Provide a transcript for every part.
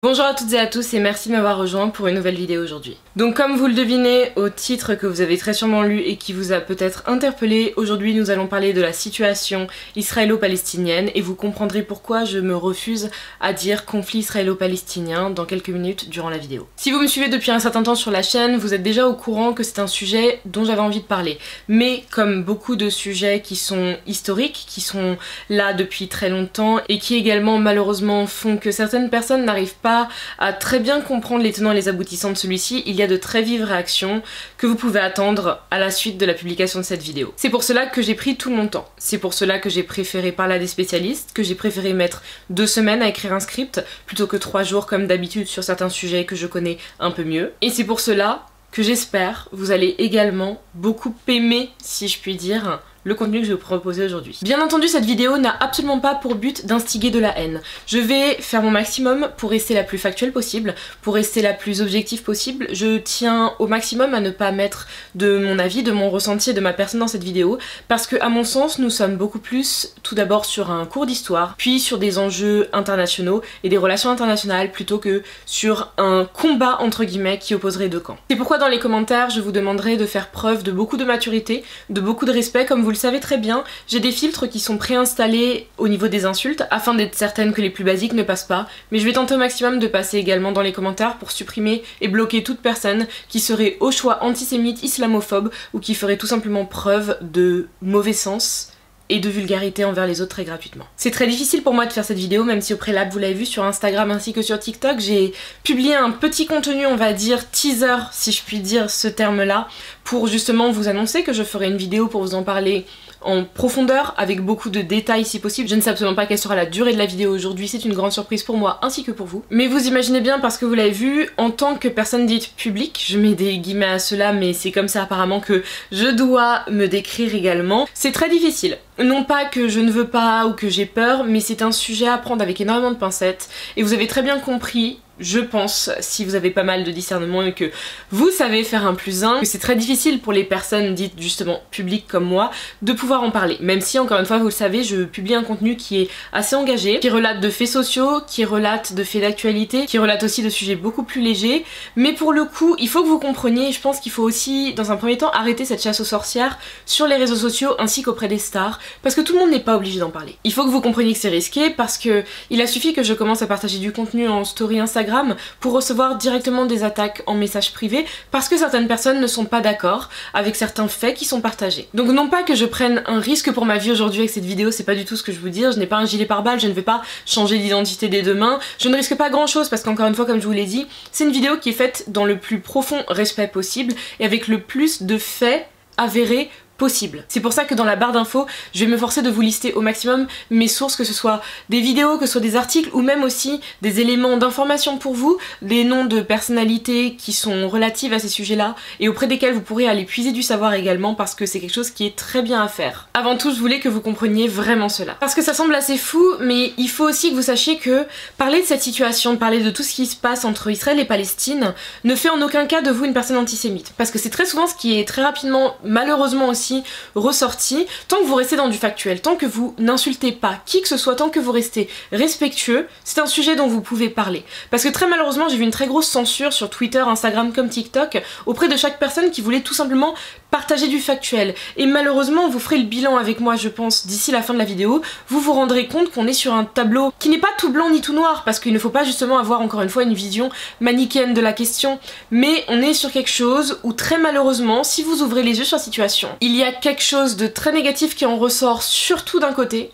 Bonjour à toutes et à tous et merci de m'avoir rejoint pour une nouvelle vidéo aujourd'hui. Donc comme vous le devinez au titre que vous avez très sûrement lu et qui vous a peut-être interpellé, aujourd'hui nous allons parler de la situation israélo-palestinienne et vous comprendrez pourquoi je me refuse à dire conflit israélo-palestinien dans quelques minutes durant la vidéo. Si vous me suivez depuis un certain temps sur la chaîne, vous êtes déjà au courant que c'est un sujet dont j'avais envie de parler. Mais comme beaucoup de sujets qui sont historiques, qui sont là depuis très longtemps et qui également malheureusement font que certaines personnes n'arrivent pas à très bien comprendre les tenants et les aboutissants de celui-ci, il y a de très vives réactions que vous pouvez attendre à la suite de la publication de cette vidéo. C'est pour cela que j'ai pris tout mon temps. C'est pour cela que j'ai préféré parler à des spécialistes, que j'ai préféré mettre 2 semaines à écrire un script plutôt que 3 jours comme d'habitude sur certains sujets que je connais un peu mieux. Et c'est pour cela que j'espère vous allez également beaucoup aimer, si je puis dire, le contenu que je vais vous proposer aujourd'hui. Bien entendu, cette vidéo n'a absolument pas pour but d'instiguer de la haine. Je vais faire mon maximum pour rester la plus factuelle possible, pour rester la plus objective possible. Je tiens au maximum à ne pas mettre de mon avis, de mon ressenti et de ma personne dans cette vidéo, parce que à mon sens, nous sommes beaucoup plus tout d'abord sur un cours d'histoire, puis sur des enjeux internationaux et des relations internationales plutôt que sur un combat entre guillemets qui opposerait deux camps. C'est pourquoi dans les commentaires, je vous demanderai de faire preuve de beaucoup de maturité, de beaucoup de respect, comme vous le savez très bien, j'ai des filtres qui sont préinstallés au niveau des insultes afin d'être certaine que les plus basiques ne passent pas, mais je vais tenter au maximum de passer également dans les commentaires pour supprimer et bloquer toute personne qui serait au choix antisémite, islamophobe ou qui ferait tout simplement preuve de mauvais sens et de vulgarité envers les autres très gratuitement. C'est très difficile pour moi de faire cette vidéo, même si au préalable vous l'avez vu sur Instagram ainsi que sur TikTok, j'ai publié un petit contenu, on va dire teaser, si je puis dire ce terme-là, pour justement vous annoncer que je ferai une vidéo pour vous en parler en profondeur, avec beaucoup de détails si possible. Je ne sais absolument pas quelle sera la durée de la vidéo aujourd'hui, c'est une grande surprise pour moi ainsi que pour vous. Mais vous imaginez bien, parce que vous l'avez vu, en tant que personne dite publique, je mets des guillemets à cela, mais c'est comme ça apparemment que je dois me décrire également, c'est très difficile. Non pas que je ne veux pas ou que j'ai peur, mais c'est un sujet à prendre avec énormément de pincettes, et vous avez très bien compris, je pense, si vous avez pas mal de discernement et que vous savez faire un plus un, que c'est très difficile pour les personnes dites justement publiques comme moi de pouvoir en parler. Même si, encore une fois, vous le savez, je publie un contenu qui est assez engagé, qui relate de faits sociaux, qui relate de faits d'actualité, qui relate aussi de sujets beaucoup plus légers, mais pour le coup, il faut que vous compreniez, et je pense qu'il faut aussi, dans un premier temps, arrêter cette chasse aux sorcières sur les réseaux sociaux ainsi qu'auprès des stars, parce que tout le monde n'est pas obligé d'en parler. Il faut que vous compreniez que c'est risqué, parce que il a suffi que je commence à partager du contenu en story Instagram pour recevoir directement des attaques en message privé parce que certaines personnes ne sont pas d'accord avec certains faits qui sont partagés. Donc non pas que je prenne un risque pour ma vie aujourd'hui avec cette vidéo, c'est pas du tout ce que je veux dire, je n'ai pas un gilet pare-balles, je ne vais pas changer d'identité dès demain, je ne risque pas grand chose parce qu'encore une fois, comme je vous l'ai dit, c'est une vidéo qui est faite dans le plus profond respect possible et avec le plus de faits avérés possible. C'est pour ça que dans la barre d'infos, je vais me forcer de vous lister au maximum mes sources, que ce soit des vidéos, que ce soit des articles ou même aussi des éléments d'information pour vous, des noms de personnalités qui sont relatives à ces sujets-là et auprès desquels vous pourrez aller puiser du savoir également parce que c'est quelque chose qui est très bien à faire. Avant tout, je voulais que vous compreniez vraiment cela. Parce que ça semble assez fou, mais il faut aussi que vous sachiez que parler de cette situation, parler de tout ce qui se passe entre Israël et Palestine ne fait en aucun cas de vous une personne antisémite. Parce que c'est très souvent ce qui est très rapidement, malheureusement aussi, ressorti. Tant que vous restez dans du factuel, tant que vous n'insultez pas qui que ce soit, tant que vous restez respectueux, c'est un sujet dont vous pouvez parler. Parce que très malheureusement, j'ai vu une très grosse censure sur Twitter, Instagram comme TikTok auprès de chaque personne qui voulait tout simplement partager du factuel. Et malheureusement, vous ferez le bilan avec moi, je pense, d'ici la fin de la vidéo, vous vous rendrez compte qu'on est sur un tableau qui n'est pas tout blanc ni tout noir, parce qu'il ne faut pas justement avoir encore une fois une vision manichéenne de la question, mais on est sur quelque chose où très malheureusement, si vous ouvrez les yeux sur la situation, il y a quelque chose de très négatif qui en ressort, surtout d'un côté,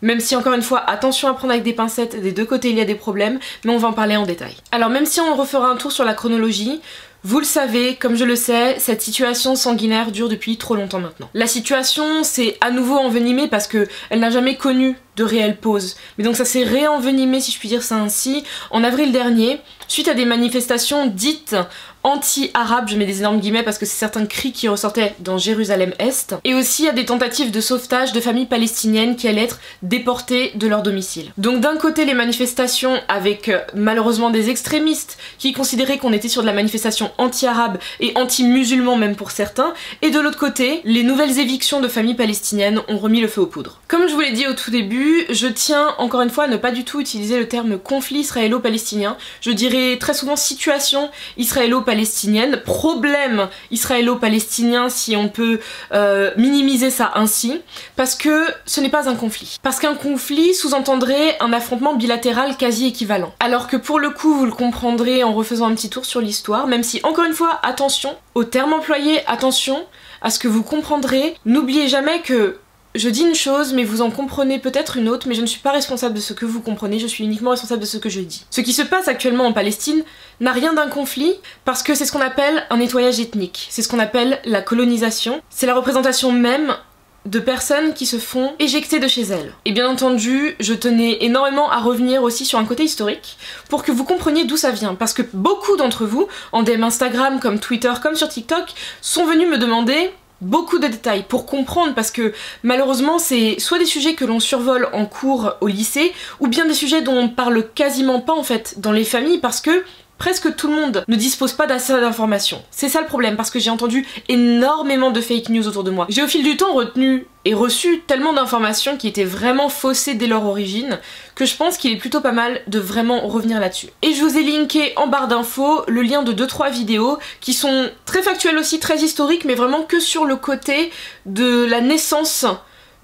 même si encore une fois, attention à prendre avec des pincettes, des deux côtés il y a des problèmes, mais on va en parler en détail. Alors même si on refera un tour sur la chronologie, vous le savez, comme je le sais, cette situation sanguinaire dure depuis trop longtemps maintenant. La situation s'est à nouveau envenimée parce que elle n'a jamais connu de réelle pause. Mais donc ça s'est réenvenimé, si je puis dire ça ainsi, en avril dernier, suite à des manifestations dites anti-arabes, je mets des énormes guillemets parce que c'est certains cris qui ressortaient dans Jérusalem-Est, et aussi à des tentatives de sauvetage de familles palestiniennes qui allaient être déportées de leur domicile. Donc d'un côté les manifestations avec malheureusement des extrémistes qui considéraient qu'on était sur de la manifestation anti-arabe et anti-musulman même pour certains, et de l'autre côté, les nouvelles évictions de familles palestiniennes ont remis le feu aux poudres. Comme je vous l'ai dit au tout début, début, je tiens encore une fois à ne pas du tout utiliser le terme conflit israélo-palestinien. Je dirais très souvent situation israélo-palestinienne, problème israélo-palestinien si on peut minimiser ça ainsi, parce que ce n'est pas un conflit. Parce qu'un conflit sous-entendrait un affrontement bilatéral quasi équivalent. Alors que pour le coup, vous le comprendrez en refaisant un petit tour sur l'histoire, même si encore une fois, attention aux termes employés, attention à ce que vous comprendrez. N'oubliez jamais que je dis une chose, mais vous en comprenez peut-être une autre, mais je ne suis pas responsable de ce que vous comprenez, je suis uniquement responsable de ce que je dis. Ce qui se passe actuellement en Palestine n'a rien d'un conflit, parce que c'est ce qu'on appelle un nettoyage ethnique, c'est ce qu'on appelle la colonisation, c'est la représentation même de personnes qui se font éjecter de chez elles. Et bien entendu, je tenais énormément à revenir aussi sur un côté historique pour que vous compreniez d'où ça vient, parce que beaucoup d'entre vous, en DM Instagram, comme Twitter, comme sur TikTok, sont venus me demander beaucoup de détails pour comprendre, parce que malheureusement c'est soit des sujets que l'on survole en cours au lycée, ou bien des sujets dont on parle quasiment pas en fait dans les familles, parce que presque tout le monde ne dispose pas d'assez d'informations. C'est ça le problème, parce que j'ai entendu énormément de fake news autour de moi. J'ai au fil du temps retenu et reçu tellement d'informations qui étaient vraiment faussées dès leur origine, que je pense qu'il est plutôt pas mal de vraiment revenir là-dessus. Et je vous ai linké en barre d'infos le lien de 2-3 vidéos qui sont très factuelles aussi, très historiques, mais vraiment que sur le côté de la naissance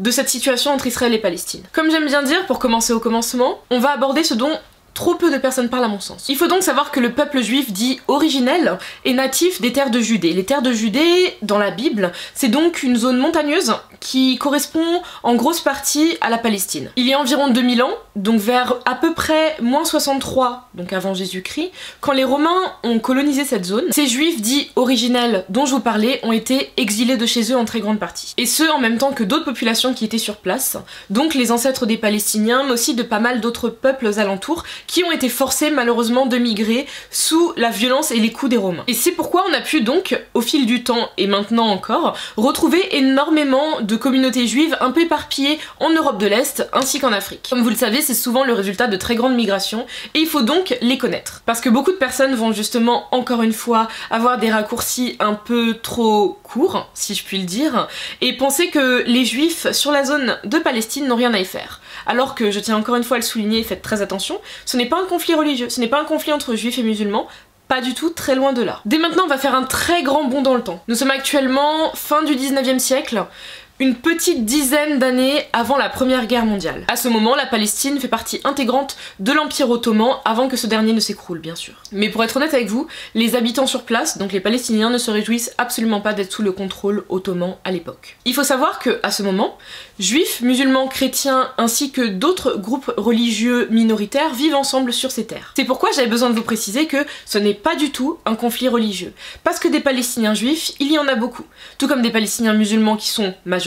de cette situation entre Israël et Palestine. Comme j'aime bien dire, pour commencer au commencement, on va aborder ce dont trop peu de personnes parlent à mon sens. Il faut donc savoir que le peuple juif dit originel est natif des terres de Judée. Les terres de Judée, dans la Bible, c'est donc une zone montagneuse qui correspond en grosse partie à la Palestine. Il y a environ 2000 ans, donc vers à peu près moins 63, donc avant Jésus-Christ, quand les Romains ont colonisé cette zone, ces juifs dits originels dont je vous parlais ont été exilés de chez eux en très grande partie. Et ce, en même temps que d'autres populations qui étaient sur place, donc les ancêtres des Palestiniens, mais aussi de pas mal d'autres peuples alentours, qui ont été forcés malheureusement de migrer sous la violence et les coups des Romains. Et c'est pourquoi on a pu donc, au fil du temps et maintenant encore, retrouver énormément de communautés juives un peu éparpillées en Europe de l'Est ainsi qu'en Afrique. Comme vous le savez, c'est souvent le résultat de très grandes migrations et il faut donc les connaître. Parce que beaucoup de personnes vont justement, encore une fois, avoir des raccourcis un peu trop courts, si je puis le dire, et penser que les juifs sur la zone de Palestine n'ont rien à y faire. Alors que, je tiens encore une fois à le souligner, faites très attention, ce n'est pas un conflit religieux, ce n'est pas un conflit entre juifs et musulmans, pas du tout, très loin de là. Dès maintenant, on va faire un très grand bond dans le temps. Nous sommes actuellement fin du 19e siècle, une petite dizaine d'années avant la Première Guerre mondiale. À ce moment, la Palestine fait partie intégrante de l'Empire ottoman avant que ce dernier ne s'écroule, bien sûr. Mais pour être honnête avec vous, les habitants sur place, donc les Palestiniens, ne se réjouissent absolument pas d'être sous le contrôle ottoman à l'époque. Il faut savoir que, à ce moment, juifs, musulmans, chrétiens ainsi que d'autres groupes religieux minoritaires vivent ensemble sur ces terres. C'est pourquoi j'avais besoin de vous préciser que ce n'est pas du tout un conflit religieux. Parce que des Palestiniens juifs, il y en a beaucoup. Tout comme des Palestiniens musulmans qui sont majoritaires,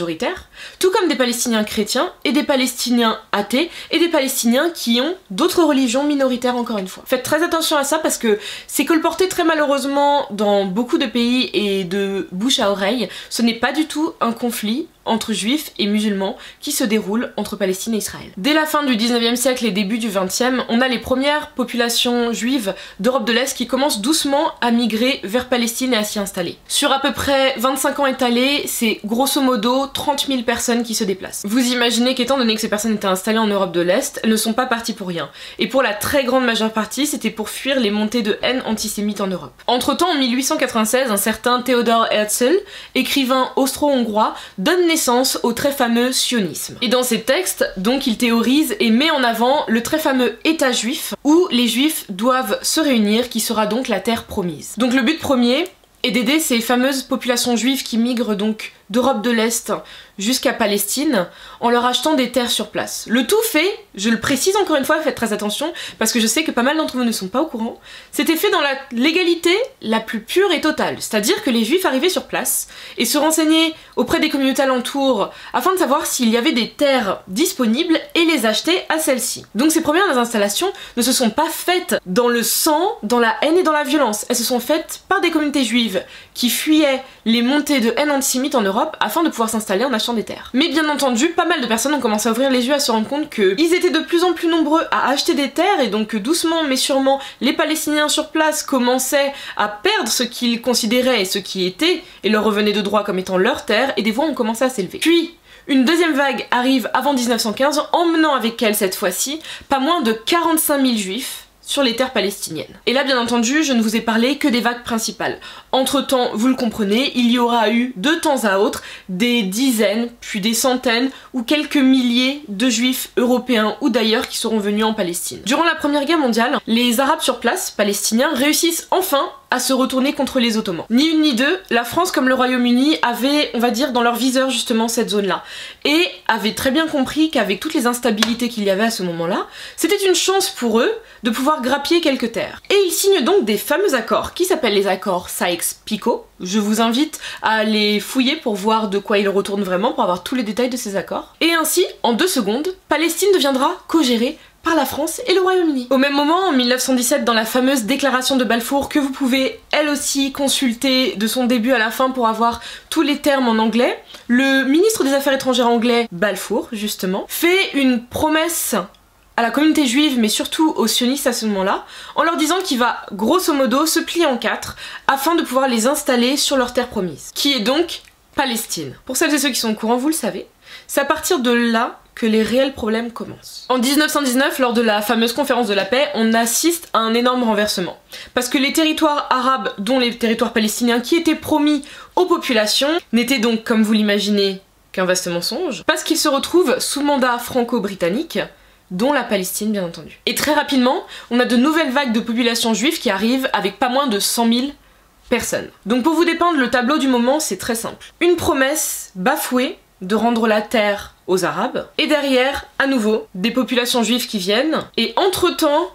tout comme des Palestiniens chrétiens et des Palestiniens athées et des Palestiniens qui ont d'autres religions minoritaires encore une fois. Faites très attention à ça parce que c'est colporté très malheureusement dans beaucoup de pays et de bouche à oreille. Ce n'est pas du tout un conflit entre juifs et musulmans qui se déroule entre Palestine et Israël. Dès la fin du 19e siècle et début du 20e, on a les premières populations juives d'Europe de l'Est qui commencent doucement à migrer vers Palestine et à s'y installer. Sur à peu près 25 ans étalés, c'est grosso modo 30 000 personnes qui se déplacent. Vous imaginez qu'étant donné que ces personnes étaient installées en Europe de l'Est, elles ne sont pas parties pour rien. Et pour la très grande majeure partie, c'était pour fuir les montées de haine antisémite en Europe. Entre temps, en 1896, un certain Theodor Herzl, écrivain austro-hongrois, donne naissance au très fameux sionisme. Et dans ses textes, donc, il théorise et met en avant le très fameux État juif, où les juifs doivent se réunir, qui sera donc la terre promise. Donc le but premier est d'aider ces fameuses populations juives qui migrent donc d'Europe de l'Est jusqu'à Palestine en leur achetant des terres sur place. Le tout fait, je le précise encore une fois, faites très attention parce que je sais que pas mal d'entre vous ne sont pas au courant, c'était fait dans la légalité la plus pure et totale, c'est-à-dire que les juifs arrivaient sur place et se renseignaient auprès des communautés alentours afin de savoir s'il y avait des terres disponibles et les acheter à celles-ci. Donc ces premières installations ne se sont pas faites dans le sang, dans la haine et dans la violence, elles se sont faites par des communautés juives qui fuyaient les montées de haine antisémite en Europe afin de pouvoir s'installer en achetant des terres. Mais bien entendu, pas mal de personnes ont commencé à ouvrir les yeux, à se rendre compte qu'ils étaient de plus en plus nombreux à acheter des terres et donc doucement mais sûrement les Palestiniens sur place commençaient à perdre ce qu'ils considéraient et ce qui était et leur revenait de droit comme étant leur terre et des voix ont commencé à s'élever. Puis, Une deuxième vague arrive avant 1915, emmenant avec elle cette fois-ci pas moins de 45 000 juifs sur les terres palestiniennes. Et là, bien entendu, je ne vous ai parlé que des vagues principales. Entre-temps, vous le comprenez, il y aura eu de temps à autre des dizaines, puis des centaines ou quelques milliers de juifs européens ou d'ailleurs qui seront venus en Palestine. Durant la Première Guerre mondiale, les Arabes sur place, palestiniens, réussissent enfin à se retourner contre les Ottomans. Ni une ni deux, la France comme le Royaume-Uni avaient, on va dire, dans leur viseur justement cette zone-là. Et avaient très bien compris qu'avec toutes les instabilités qu'il y avait à ce moment-là, c'était une chance pour eux de pouvoir grappiller quelques terres. Et ils signent donc des fameux accords qui s'appellent les accords Sykes-Picot. Je vous invite à les fouiller pour voir de quoi ils retournent vraiment, pour avoir tous les détails de ces accords. Et ainsi, en 2 secondes, Palestine deviendra co-gérée par la France et le Royaume-Uni. Au même moment, en 1917, dans la fameuse déclaration de Balfour, que vous pouvez elle aussi consulter de son début à la fin pour avoir tous les termes en anglais, le ministre des Affaires étrangères anglais, Balfour justement, fait une promesse à la communauté juive, mais surtout aux sionistes à ce moment-là, en leur disant qu'il va grosso modo se plier en 4 afin de pouvoir les installer sur leur terre promise, qui est donc Palestine. Pour celles et ceux qui sont au courant, vous le savez, c'est à partir de là que les réels problèmes commencent. En 1919, lors de la fameuse conférence de la paix, on assiste à un énorme renversement. Parce que les territoires arabes, dont les territoires palestiniens qui étaient promis aux populations, n'étaient donc, comme vous l'imaginez, qu'un vaste mensonge, parce qu'ils se retrouvent sous mandat franco-britannique, dont la Palestine bien entendu. Et très rapidement, on a de nouvelles vagues de population juive qui arrivent avec pas moins de 100 000 personnes. Donc pour vous dépeindre le tableau du moment, c'est très simple. Une promesse bafouée de rendre la terre aux Arabes, et derrière, à nouveau, des populations juives qui viennent, et entre-temps,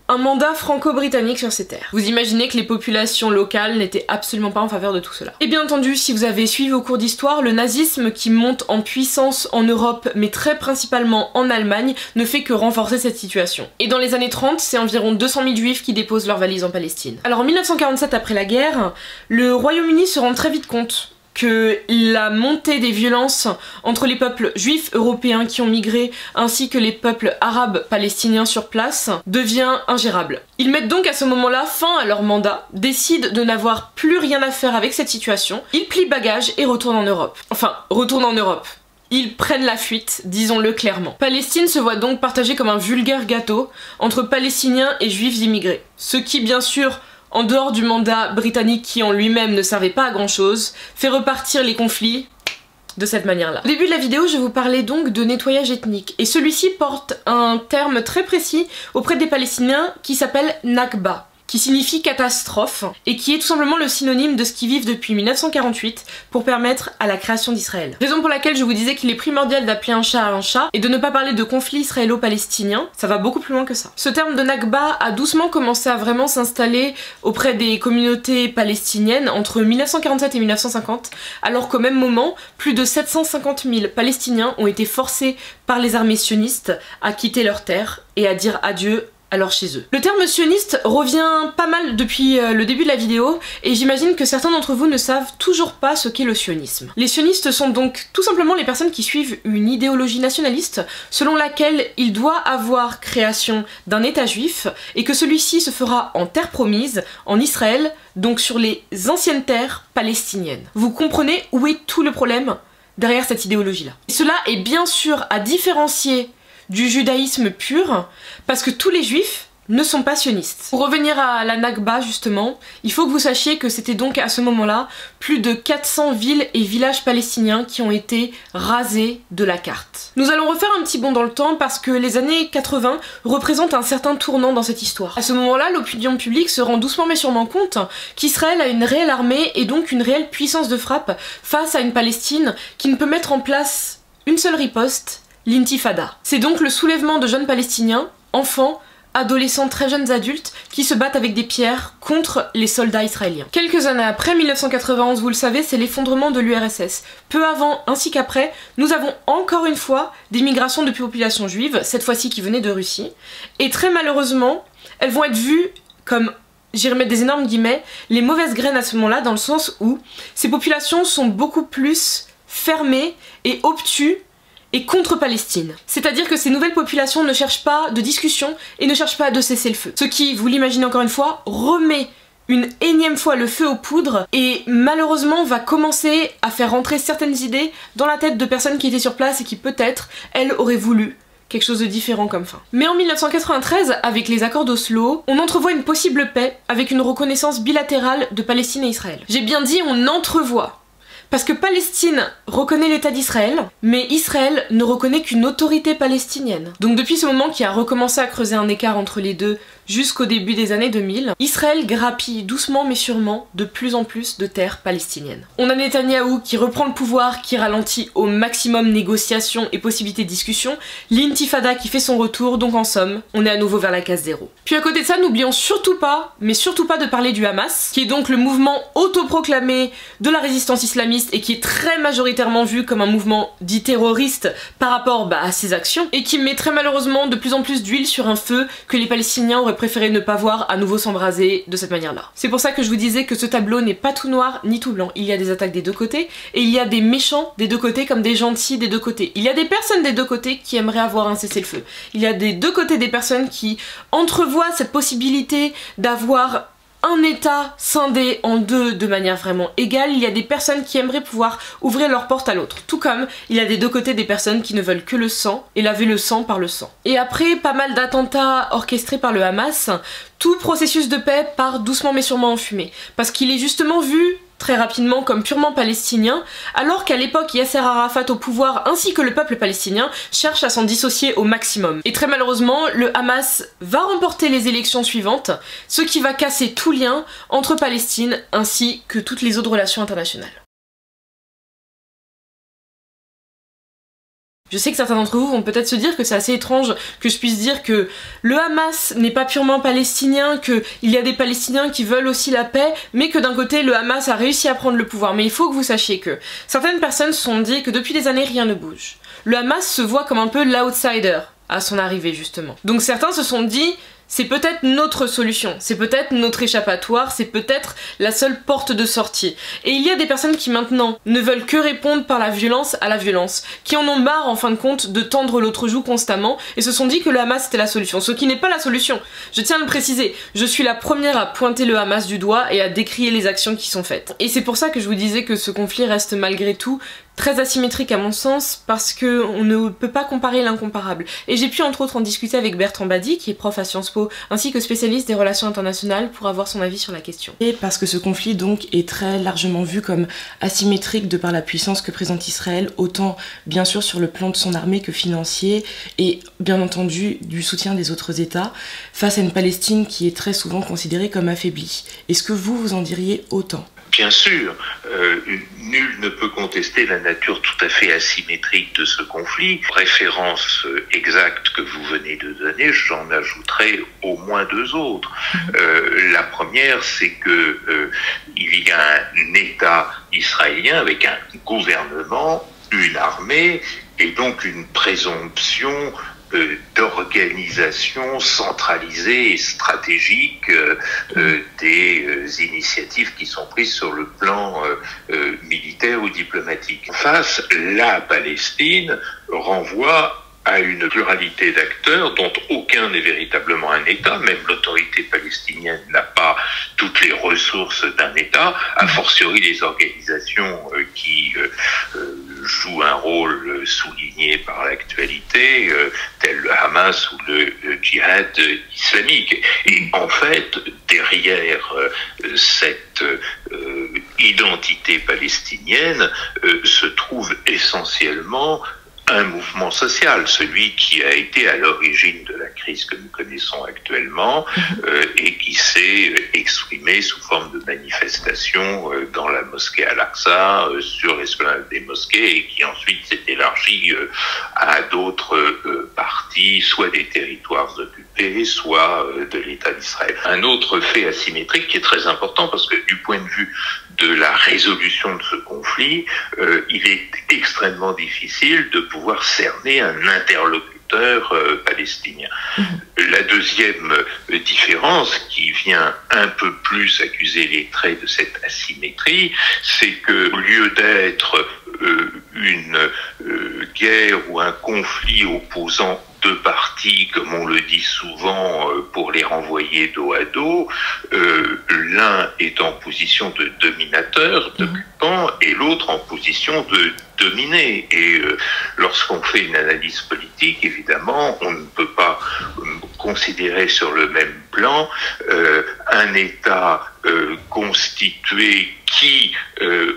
un mandat franco-britannique sur ces terres. Vous imaginez que les populations locales n'étaient absolument pas en faveur de tout cela. Et bien entendu, si vous avez suivi vos cours d'histoire, le nazisme qui monte en puissance en Europe, mais très principalement en Allemagne, ne fait que renforcer cette situation. Et dans les années 30, c'est environ 200 000 juifs qui déposent leurs valises en Palestine. Alors en 1947, après la guerre, le Royaume-Uni se rend très vite compte que la montée des violences entre les peuples juifs européens qui ont migré ainsi que les peuples arabes palestiniens sur place devient ingérable. Ils mettent donc à ce moment-là fin à leur mandat, décident de n'avoir plus rien à faire avec cette situation, ils plient bagages et retournent en Europe. Enfin, retournent en Europe. Ils prennent la fuite, disons-le clairement. Palestine se voit donc partagée comme un vulgaire gâteau entre Palestiniens et Juifs immigrés. Ce qui, bien sûr, en dehors du mandat britannique qui en lui-même ne servait pas à grand chose, fait repartir les conflits de cette manière-là. Au début de la vidéo, je vous parlais donc de nettoyage ethnique, et celui-ci porte un terme très précis auprès des Palestiniens qui s'appelle Nakba, qui signifie catastrophe, et qui est tout simplement le synonyme de ce qu'ils vivent depuis 1948 pour permettre à la création d'Israël. Raison pour laquelle je vous disais qu'il est primordial d'appeler un chat et de ne pas parler de conflit israélo-palestinien, ça va beaucoup plus loin que ça. Ce terme de Nakba a doucement commencé à vraiment s'installer auprès des communautés palestiniennes entre 1947 et 1950, alors qu'au même moment, plus de 750 000 Palestiniens ont été forcés par les armées sionistes à quitter leur terre et à dire adieu alors chez eux. Le terme sioniste revient pas mal depuis le début de la vidéo, et j'imagine que certains d'entre vous ne savent toujours pas ce qu'est le sionisme. Les sionistes sont donc tout simplement les personnes qui suivent une idéologie nationaliste selon laquelle il doit avoir création d'un état juif et que celui-ci se fera en terre promise, en Israël, donc sur les anciennes terres palestiniennes. Vous comprenez où est tout le problème derrière cette idéologie-là. Cela est bien sûr à différencier du judaïsme pur, parce que tous les juifs ne sont pas sionistes. Pour revenir à la Nakba justement, il faut que vous sachiez que c'était donc à ce moment-là plus de 400 villes et villages palestiniens qui ont été rasés de la carte. Nous allons refaire un petit bond dans le temps parce que les années 80 représentent un certain tournant dans cette histoire. À ce moment-là, l'opinion publique se rend doucement mais sûrement compte qu'Israël a une réelle armée et donc une réelle puissance de frappe face à une Palestine qui ne peut mettre en place une seule riposte, l'intifada. C'est donc le soulèvement de jeunes palestiniens, enfants, adolescents, très jeunes adultes, qui se battent avec des pierres contre les soldats israéliens. Quelques années après, 1991, vous le savez, c'est l'effondrement de l'URSS. Peu avant ainsi qu'après, nous avons encore une fois des migrations de populations juives, cette fois-ci qui venaient de Russie, et très malheureusement, elles vont être vues comme, j'irai mettre des énormes guillemets, les mauvaises graines à ce moment-là, dans le sens où ces populations sont beaucoup plus fermées et obtus et contre Palestine. C'est-à-dire que ces nouvelles populations ne cherchent pas de discussion et ne cherchent pas de cesser le feu. Ce qui, vous l'imaginez encore une fois, remet une énième fois le feu aux poudres et malheureusement va commencer à faire rentrer certaines idées dans la tête de personnes qui étaient sur place et qui peut-être, elles, auraient voulu quelque chose de différent comme fin. Mais en 1993, avec les accords d'Oslo, on entrevoit une possible paix avec une reconnaissance bilatérale de Palestine et Israël. J'ai bien dit on entrevoit. Parce que Palestine reconnaît l'État d'Israël, mais Israël ne reconnaît qu'une autorité palestinienne. Donc depuis ce moment qui a recommencé à creuser un écart entre les deux jusqu'au début des années 2000, Israël grappille doucement mais sûrement de plus en plus de terres palestiniennes. On a Netanyahou qui reprend le pouvoir, qui ralentit au maximum négociations et possibilités de discussion, l'intifada qui fait son retour, donc en somme, on est à nouveau vers la case zéro. Puis à côté de ça, n'oublions surtout pas, mais surtout pas de parler du Hamas, qui est donc le mouvement autoproclamé de la résistance islamiste et qui est très majoritairement vu comme un mouvement dit terroriste par rapport à ses actions, et qui met très malheureusement de plus en plus d'huile sur un feu que les Palestiniens auraient préféré ne pas voir à nouveau s'embraser de cette manière-là. C'est pour ça que je vous disais que ce tableau n'est pas tout noir ni tout blanc. Il y a des attaques des deux côtés, et il y a des méchants des deux côtés comme des gentils des deux côtés. Il y a des personnes des deux côtés qui aimeraient avoir un cessez-le-feu. Il y a des deux côtés des personnes qui entrevoient cette possibilité d'avoir un état scindé en deux de manière vraiment égale. Il y a des personnes qui aimeraient pouvoir ouvrir leur porte à l'autre. Tout comme il y a des deux côtés des personnes qui ne veulent que le sang et laver le sang par le sang. Et après pas mal d'attentats orchestrés par le Hamas, tout processus de paix part doucement mais sûrement en fumée. Parce qu'il est justement vu très rapidement comme purement palestinien, alors qu'à l'époque Yasser Arafat au pouvoir ainsi que le peuple palestinien cherchent à s'en dissocier au maximum. Et très malheureusement, le Hamas va remporter les élections suivantes, ce qui va casser tout lien entre Palestine ainsi que toutes les autres relations internationales. Je sais que certains d'entre vous vont peut-être se dire que c'est assez étrange que je puisse dire que le Hamas n'est pas purement palestinien, qu'il y a des Palestiniens qui veulent aussi la paix, mais que d'un côté le Hamas a réussi à prendre le pouvoir. Mais il faut que vous sachiez que certaines personnes se sont dit que depuis des années rien ne bouge. Le Hamas se voit comme un peu l'outsider à son arrivée justement. Donc certains se sont dit c'est peut-être notre solution, c'est peut-être notre échappatoire, c'est peut-être la seule porte de sortie. Et il y a des personnes qui maintenant ne veulent que répondre par la violence à la violence, qui en ont marre en fin de compte de tendre l'autre joue constamment et se sont dit que le Hamas était la solution, ce qui n'est pas la solution. Je tiens à le préciser, je suis la première à pointer le Hamas du doigt et à décrier les actions qui sont faites. Et c'est pour ça que je vous disais que ce conflit reste malgré tout très asymétrique à mon sens, parce que on ne peut pas comparer l'incomparable. Et j'ai pu entre autres en discuter avec Bertrand Badi, qui est prof à Sciences Po, ainsi que spécialiste des relations internationales, pour avoir son avis sur la question. Et parce que ce conflit donc est très largement vu comme asymétrique de par la puissance que présente Israël, autant bien sûr sur le plan de son armée que financier, et bien entendu du soutien des autres États, face à une Palestine qui est très souvent considérée comme affaiblie. Est-ce que vous en diriez autant ? Bien sûr, nul ne peut contester la nature tout à fait asymétrique de ce conflit. Référence exacte que vous venez de donner, j'en ajouterai au moins deux autres. La première, c'est que il y a un État israélien avec un gouvernement, une armée et donc une présomption d'organisation centralisée et stratégique des initiatives qui sont prises sur le plan militaire ou diplomatique. En face, la Palestine renvoie à une pluralité d'acteurs dont aucun n'est véritablement un État, même l'autorité palestinienne n'a pas toutes les ressources d'un État, a fortiori les organisations qui jouent un rôle souligné par l'actualité, tel le Hamas ou le djihad islamique. Et en fait, derrière cette identité palestinienne se trouve essentiellement un mouvement social, celui qui a été à l'origine de la crise que nous connaissons actuellement et qui s'est exprimé sous forme de manifestations dans la mosquée Al-Aqsa, sur l'esplanade des mosquées, et qui ensuite s'est élargi à d'autres parties, soit des territoires occupés, soit de l'État d'Israël. Un autre fait asymétrique qui est très important, parce que du point de vue de la résolution de ce conflit, il est extrêmement difficile de pouvoir cerner un interlocuteur palestinien. La deuxième différence, qui vient un peu plus accuser les traits de cette asymétrie, c'est que au lieu d'être une guerre ou un conflit opposant deux parties, comme on le dit souvent, pour les renvoyer dos à dos, l'un est en position de dominateur, d'occupant, et l'autre en position de dominé. Et lorsqu'on fait une analyse politique, évidemment, on ne peut pas considérer sur le même plan un État constitué qui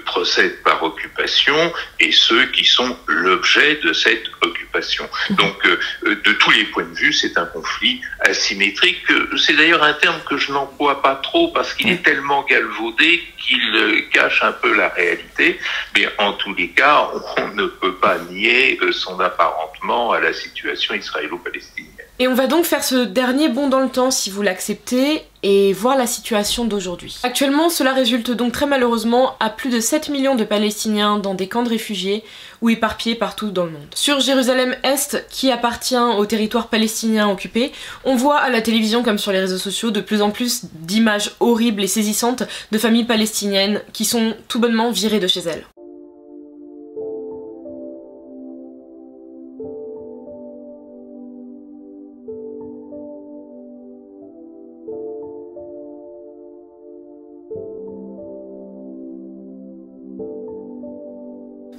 procède par occupation et ceux qui sont l'objet de cette occupation. Donc, de tous les points de vue, c'est un conflit asymétrique. C'est d'ailleurs un terme que je n'emploie pas trop parce qu'il est tellement galvaudé qu'il cache un peu la réalité. Mais en tous les cas, on ne peut pas nier son apparentement à la situation israélo-palestinienne. Et on va donc faire ce dernier bond dans le temps, si vous l'acceptez, et voir la situation d'aujourd'hui. Actuellement, cela résulte donc très malheureusement à plus de 7 millions de Palestiniens dans des camps de réfugiés ou éparpillés partout dans le monde. Sur Jérusalem-Est, qui appartient au territoire palestinien occupé, on voit à la télévision comme sur les réseaux sociaux de plus en plus d'images horribles et saisissantes de familles palestiniennes qui sont tout bonnement virées de chez elles.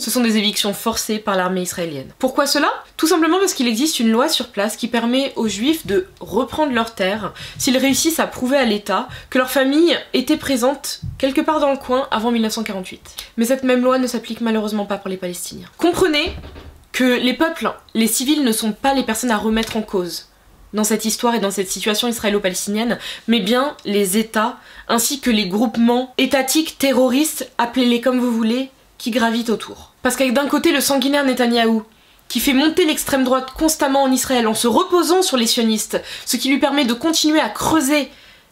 Ce sont des évictions forcées par l'armée israélienne. Pourquoi cela? Tout simplement parce qu'il existe une loi sur place qui permet aux juifs de reprendre leurs terres s'ils réussissent à prouver à l'État que leur famille était présente quelque part dans le coin avant 1948. Mais cette même loi ne s'applique malheureusement pas pour les Palestiniens. Comprenez que les peuples, les civils ne sont pas les personnes à remettre en cause dans cette histoire et dans cette situation israélo-palestinienne, mais bien les États, ainsi que les groupements étatiques terroristes, appelez-les comme vous voulez, qui gravitent autour. Parce qu'avec d'un côté le sanguinaire Netanyahou, qui fait monter l'extrême droite constamment en Israël en se reposant sur les sionistes, ce qui lui permet de continuer à creuser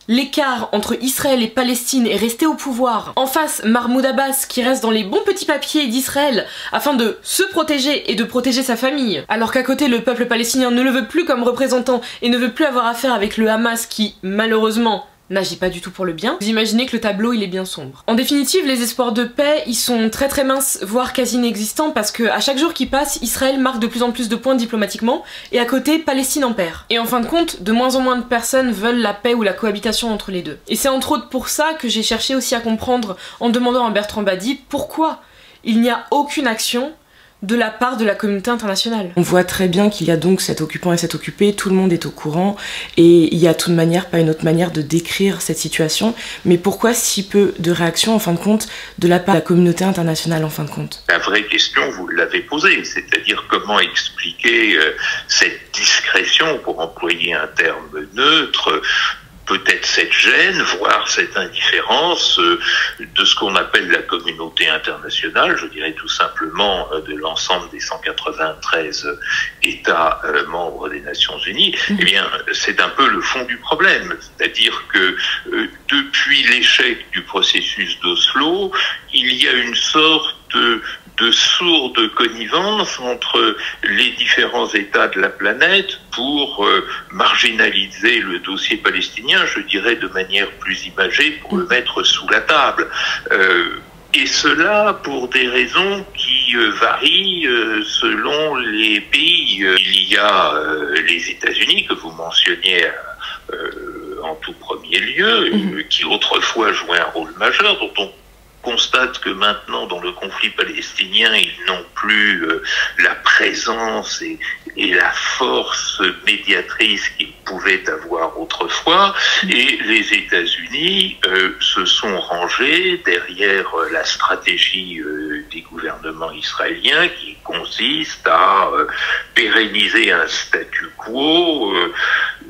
l'écart entre Israël et Palestine et rester au pouvoir. En face, Mahmoud Abbas qui reste dans les bons petits papiers d'Israël afin de se protéger et de protéger sa famille. Alors qu'à côté, le peuple palestinien ne le veut plus comme représentant et ne veut plus avoir affaire avec le Hamas qui, malheureusement, n'agit pas du tout pour le bien. Vous imaginez que le tableau il est bien sombre. En définitive, les espoirs de paix ils sont très minces, voire quasi inexistants, parce que à chaque jour qui passe, Israël marque de plus en plus de points diplomatiquement, et à côté, Palestine en perd. Et en fin de compte, de moins en moins de personnes veulent la paix ou la cohabitation entre les deux. Et c'est entre autres pour ça que j'ai cherché aussi à comprendre, en demandant à Bertrand Badi, pourquoi il n'y a aucune action de la part de la communauté internationale. On voit très bien qu'il y a donc cet occupant et cet occupé, tout le monde est au courant, et il y a de toute manière pas une autre manière de décrire cette situation, mais pourquoi si peu de réactions en fin de compte de la part de la communauté internationale en fin de compte? La vraie question, vous l'avez posée, c'est-à-dire comment expliquer cette discrétion, pour employer un terme neutre, peut-être cette gêne, voire cette indifférence de ce qu'on appelle la communauté internationale, je dirais tout simplement de l'ensemble des 193 États membres des Nations Unies. Eh bien, c'est un peu le fond du problème, c'est-à-dire que depuis l'échec du processus d'Oslo, il y a une sorte de sourde connivence entre les différents États de la planète pour marginaliser le dossier palestinien, je dirais de manière plus imagée, pour le mettre sous la table. Et cela pour des raisons qui varient selon les pays. Il y a les États-Unis que vous mentionniez en tout premier lieu, qui autrefois jouaient un rôle majeur, dont on constate que maintenant, dans le conflit palestinien, ils n'ont plus la présence et la force médiatrice qu'ils pouvaient avoir autrefois. Et les États-Unis se sont rangés derrière la stratégie des gouvernements israéliens qui consiste à pérenniser un statu quo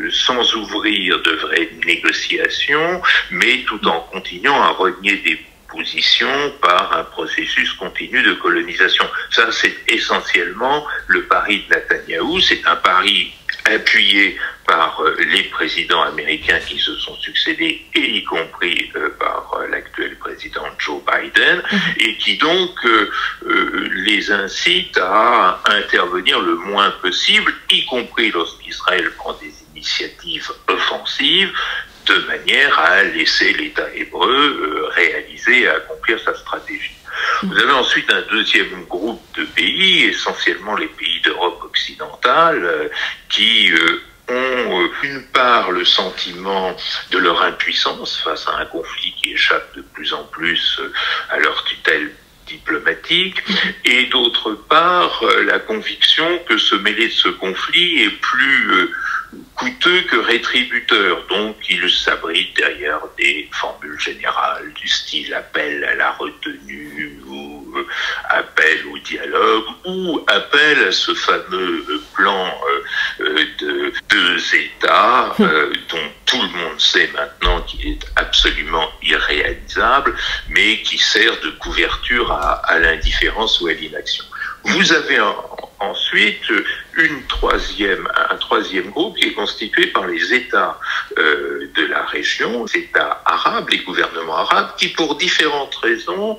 sans ouvrir de vraies négociations, mais tout en continuant à renier des position par un processus continu de colonisation. Ça, c'est essentiellement le pari de Netanyahou. C'est un pari appuyé par les présidents américains qui se sont succédés, et y compris par l'actuel président Joe Biden, et qui donc les incite à intervenir le moins possible, y compris lorsqu'Israël prend des initiatives offensives, de manière à laisser l'État hébreu réaliser et accomplir sa stratégie. Vous avez ensuite un deuxième groupe de pays, essentiellement les pays d'Europe occidentale, qui ont d'une part le sentiment de leur impuissance face à un conflit qui échappe de plus en plus à leur tutelle diplomatique, et d'autre part la conviction que se mêler de ce conflit est plus coûteux que rétributeur. Donc ils s'abritent derrière des formules générales du style appel à la retenue ou appel au dialogue ou appel à ce fameux plan de deux États dont tout le monde sait maintenant qu'il est absolument irréalisable, mais qui sert de couverture à l'indifférence ou à l'inaction. Vous avez ensuite un troisième groupe qui est constitué par les États de la région, les États arabes, les gouvernements arabes, qui pour différentes raisons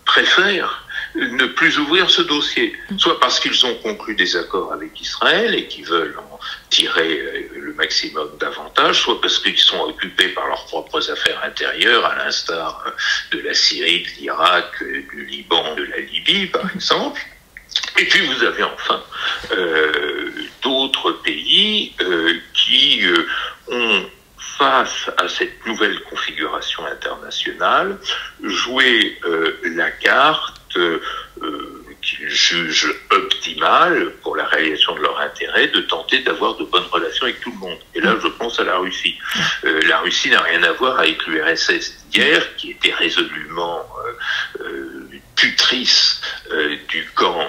préfèrent ne plus ouvrir ce dossier, soit parce qu'ils ont conclu des accords avec Israël et qui veulent en tirer le maximum d'avantages, soit parce qu'ils sont occupés par leurs propres affaires intérieures, à l'instar de la Syrie, de l'Irak, du Liban, de la Libye, par exemple. Et puis vous avez enfin d'autres pays qui ont, face à cette nouvelle configuration internationale, joué la carte qu'ils jugent optimale pour la réalisation de leur intérêt, de tenter d'avoir de bonnes relations avec tout le monde. Et là, je pense à la Russie. La Russie n'a rien à voir avec l'URSS d'hier, qui était résolument tutrice du camp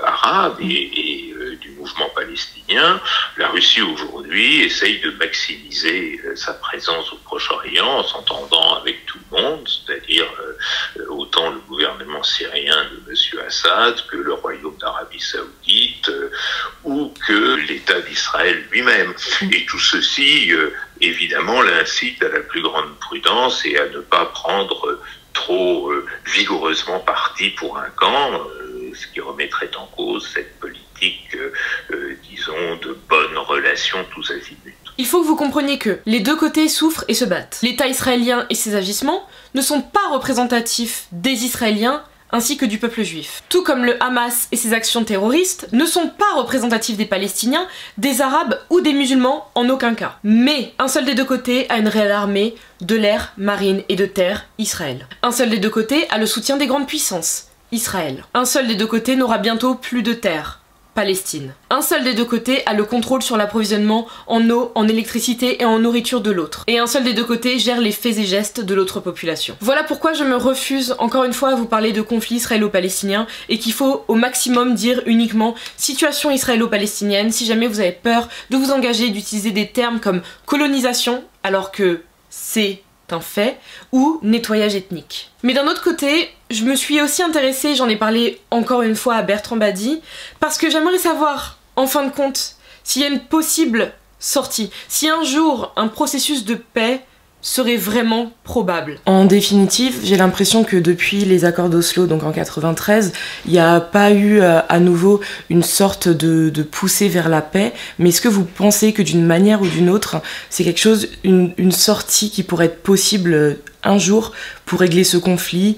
arabe et du mouvement palestinien. La Russie aujourd'hui essaye de maximiser sa présence au Proche-Orient en s'entendant avec tout le monde, c'est-à-dire autant le gouvernement syrien de M. Assad que le Royaume d'Arabie Saoudite ou que l'État d'Israël lui-même. Et tout ceci, évidemment, l'incite à la plus grande prudence et à ne pas prendre trop vigoureusement parti pour un camp, ce qui remettrait en cause cette politique, disons, de bonnes relations tous azimuts. Il faut que vous compreniez que les deux côtés souffrent et se battent. L'État israélien et ses agissements ne sont pas représentatifs des Israéliens ainsi que du peuple juif. Tout comme le Hamas et ses actions terroristes ne sont pas représentatifs des Palestiniens, des Arabes ou des musulmans en aucun cas. Mais un seul des deux côtés a une réelle armée de l'air, marine et de terre, Israël. Un seul des deux côtés a le soutien des grandes puissances, Israël. Un seul des deux côtés n'aura bientôt plus de terre, Palestine. Un seul des deux côtés a le contrôle sur l'approvisionnement en eau, en électricité et en nourriture de l'autre. Et un seul des deux côtés gère les faits et gestes de l'autre population. Voilà pourquoi je me refuse encore une fois à vous parler de conflit israélo-palestinien et qu'il faut au maximum dire uniquement situation israélo-palestinienne si jamais vous avez peur de vous engager d'utiliser des termes comme colonisation alors que c'est un fait, ou nettoyage ethnique. Mais d'un autre côté, je me suis aussi intéressée, j'en ai parlé encore une fois à Bertrand Badi, parce que j'aimerais savoir, en fin de compte, s'il y a une possible sortie, si un jour un processus de paix serait vraiment probable. En définitive, j'ai l'impression que depuis les accords d'Oslo, donc en 93, il n'y a pas eu à nouveau une sorte de poussée vers la paix, mais est-ce que vous pensez que d'une manière ou d'une autre, c'est quelque chose, une sortie qui pourrait être possible un jour pour régler ce conflit,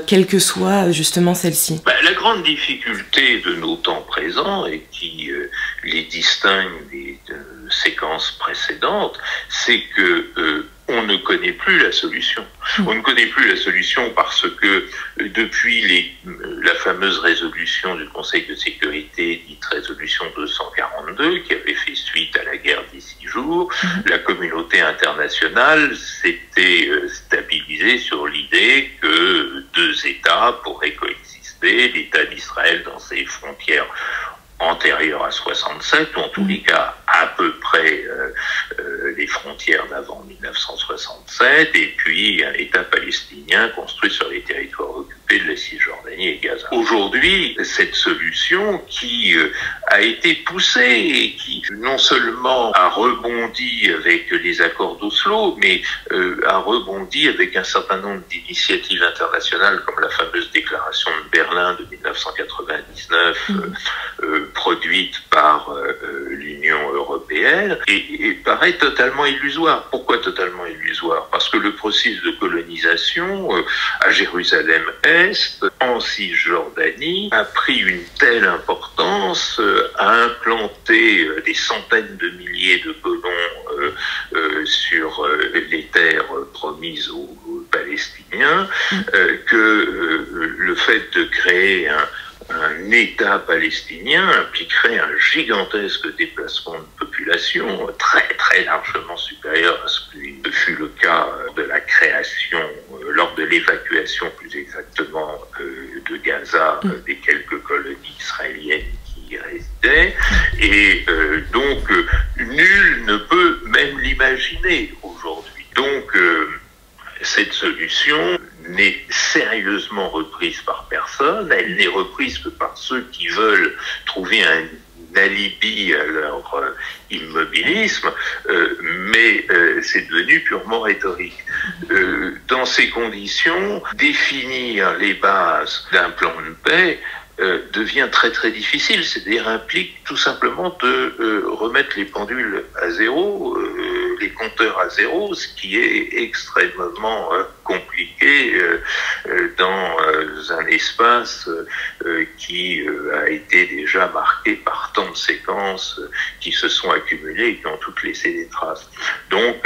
quelle que soit justement celle-ci? La grande difficulté de nos temps présents et qui les distingue des séquences précédentes, c'est que on ne connaît plus la solution. On ne connaît plus la solution parce que depuis la fameuse résolution du Conseil de sécurité, dite résolution 242, qui avait fait suite à la guerre des 6 jours, la communauté internationale s'était stabilisée sur l'idée que 2 États pourraient coexister, l'État d'Israël dans ses frontières antérieures à 67, ou en tous les cas à peu près les frontières d'avant 1967, et puis un État palestinien construit sur les territoires occupés de la Cisjordanie et Gaza. Aujourd'hui, cette solution qui a été poussée et qui non seulement a rebondi avec les accords d'Oslo, mais a rebondi avec un certain nombre d'initiatives internationales comme la fameuse déclaration de Berlin de 1999, produite par l'Union européenne, européenne et paraît totalement illusoire. Pourquoi totalement illusoire? Parce que le processus de colonisation à Jérusalem-Est, en Cisjordanie, a pris une telle importance, a implanté des centaines de milliers de colons sur les terres promises aux Palestiniens, que le fait de créer un État palestinien impliquerait un gigantesque déplacement de population très très largement supérieur à ce qui fut le cas de la création, lors de l'évacuation plus exactement de Gaza, des quelques colonies israéliennes qui y résidaient, et donc nul ne peut même l'imaginer aujourd'hui. Donc cette solution n'est sérieusement reprise par personne, elle n'est reprise que par ceux qui veulent trouver un alibi à leur immobilisme, mais c'est devenu purement rhétorique. Dans ces conditions, définir les bases d'un plan de paix devient très très difficile, c'est-à-dire implique tout simplement de remettre les pendules à zéro, les compteurs à zéro, ce qui est extrêmement compliqué dans un espace qui a été déjà marqué par tant de séquences qui se sont accumulées et qui ont toutes laissé des traces. Donc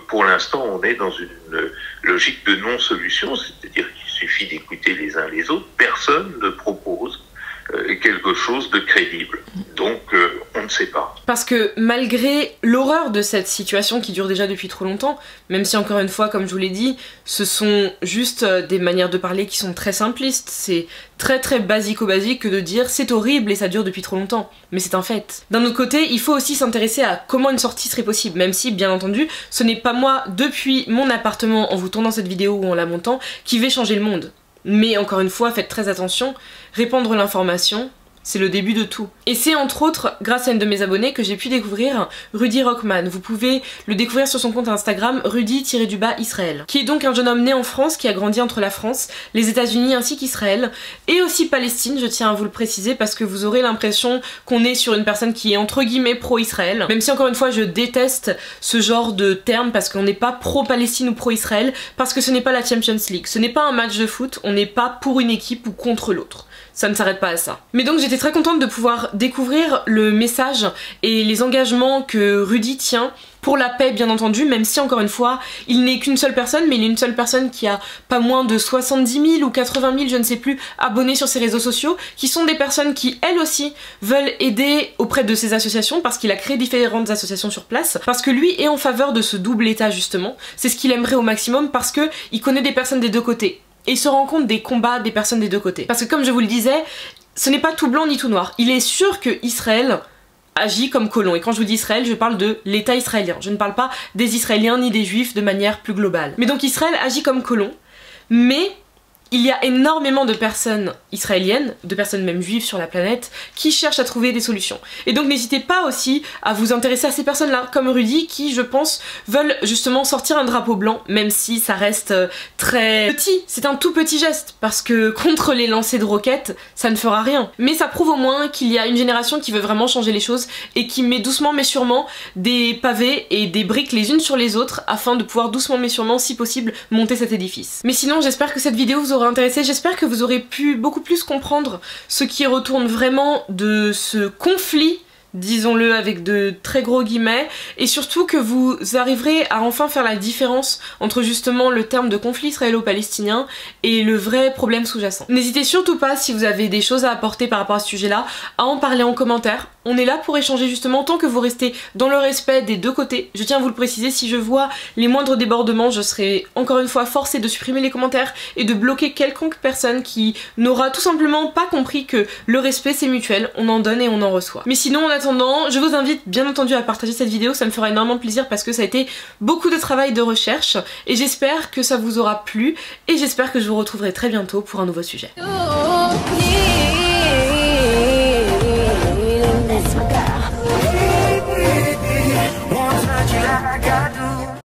pour l'instant on est dans une logique de non-solution, c'est-à-dire qu'il suffit d'écouter les uns les autres, personne ne propose quelque chose de crédible. Donc on ne sait pas. Parce que malgré l'horreur de cette situation qui dure déjà depuis trop longtemps, même si encore une fois, comme je vous l'ai dit, ce sont juste des manières de parler qui sont très simplistes, c'est très très basico-basique que de dire c'est horrible et ça dure depuis trop longtemps, mais c'est un fait. D'un autre côté, il faut aussi s'intéresser à comment une sortie serait possible, même si, bien entendu, ce n'est pas moi, depuis mon appartement, en vous tournant cette vidéo ou en la montant, qui vais changer le monde. Mais encore une fois, faites très attention, répandre l'information, c'est le début de tout. Et c'est entre autres grâce à une de mes abonnées que j'ai pu découvrir Rudy Rockman. Vous pouvez le découvrir sur son compte Instagram Rudy-Israël, qui est donc un jeune homme né en France qui a grandi entre la France, les États-Unis ainsi qu'Israël, et aussi Palestine, je tiens à vous le préciser parce que vous aurez l'impression qu'on est sur une personne qui est entre guillemets pro-Israël, même si encore une fois je déteste ce genre de terme parce qu'on n'est pas pro-Palestine ou pro-Israël, parce que ce n'est pas la Champions League, ce n'est pas un match de foot, on n'est pas pour une équipe ou contre l'autre. Ça ne s'arrête pas à ça. Mais donc j'étais très contente de pouvoir découvrir le message et les engagements que Rudy tient pour la paix, bien entendu, même si encore une fois il n'est qu'une seule personne, mais il est une seule personne qui a pas moins de 70 000 ou 80 000, je ne sais plus, abonnés sur ses réseaux sociaux, qui sont des personnes qui elles aussi veulent aider auprès de ces associations, parce qu'il a créé différentes associations sur place, parce que lui est en faveur de ce double état justement, c'est ce qu'il aimerait au maximum, parce que il connaît des personnes des deux côtés. Et il se rend compte des combats des personnes des deux côtés. Parce que comme je vous le disais, ce n'est pas tout blanc ni tout noir. Il est sûr que Israël agit comme colon. Et quand je vous dis Israël, je parle de l'État israélien. Je ne parle pas des Israéliens ni des Juifs de manière plus globale. Mais donc Israël agit comme colon, mais il y a énormément de personnes israéliennes, de personnes même juives sur la planète, qui cherchent à trouver des solutions. Et donc n'hésitez pas aussi à vous intéresser à ces personnes-là, comme Rudy, qui, je pense, veulent justement sortir un drapeau blanc, même si ça reste très petit. C'est un tout petit geste, parce que contre les lancers de roquettes, ça ne fera rien. Mais ça prouve au moins qu'il y a une génération qui veut vraiment changer les choses, et qui met doucement mais sûrement des pavés et des briques les unes sur les autres, afin de pouvoir doucement mais sûrement, si possible, monter cet édifice. Mais sinon, j'espère que cette vidéo vous aura intéressé, j'espère que vous aurez pu beaucoup plus comprendre ce qui retourne vraiment de ce conflit, disons-le avec de très gros guillemets, et surtout que vous arriverez à enfin faire la différence entre justement le terme de conflit israélo-palestinien et le vrai problème sous-jacent. N'hésitez surtout pas, si vous avez des choses à apporter par rapport à ce sujet-là, à en parler en commentaire. On est là pour échanger justement tant que vous restez dans le respect des deux côtés. Je tiens à vous le préciser, si je vois les moindres débordements, je serai encore une fois forcée de supprimer les commentaires et de bloquer quelconque personne qui n'aura tout simplement pas compris que le respect c'est mutuel, on en donne et on en reçoit. Mais sinon, en attendant, je vous invite bien entendu à partager cette vidéo, ça me fera énormément plaisir parce que ça a été beaucoup de travail de recherche et j'espère que ça vous aura plu et j'espère que je vous retrouverai très bientôt pour un nouveau sujet.